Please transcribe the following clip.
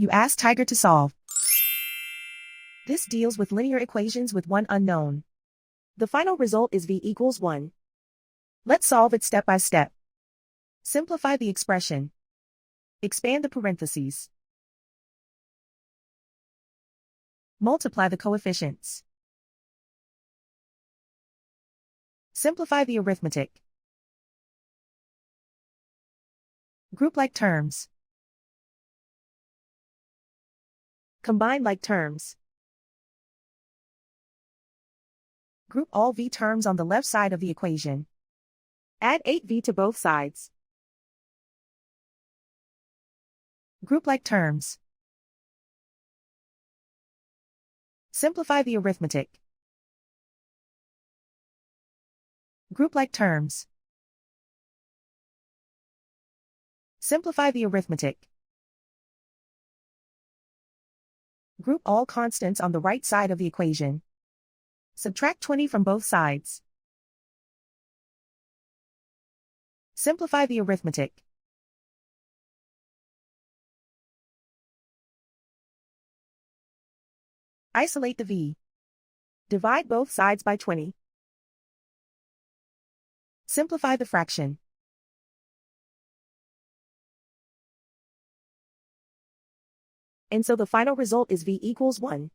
You ask Tiger to solve. This deals with linear equations with one unknown. The final result is v equals 1. Let's solve it step by step. Simplify the expression. Expand the parentheses. Multiply the coefficients. Simplify the arithmetic. Group like terms. Combine like terms. Group all v terms on the left side of the equation. Add 8v to both sides. Group like terms. Simplify the arithmetic. Group like terms. Simplify the arithmetic. Group all constants on the right side of the equation. Subtract 20 from both sides. Simplify the arithmetic. Isolate the v. Divide both sides by 20. Simplify the fraction. And so the final result is v equals 1.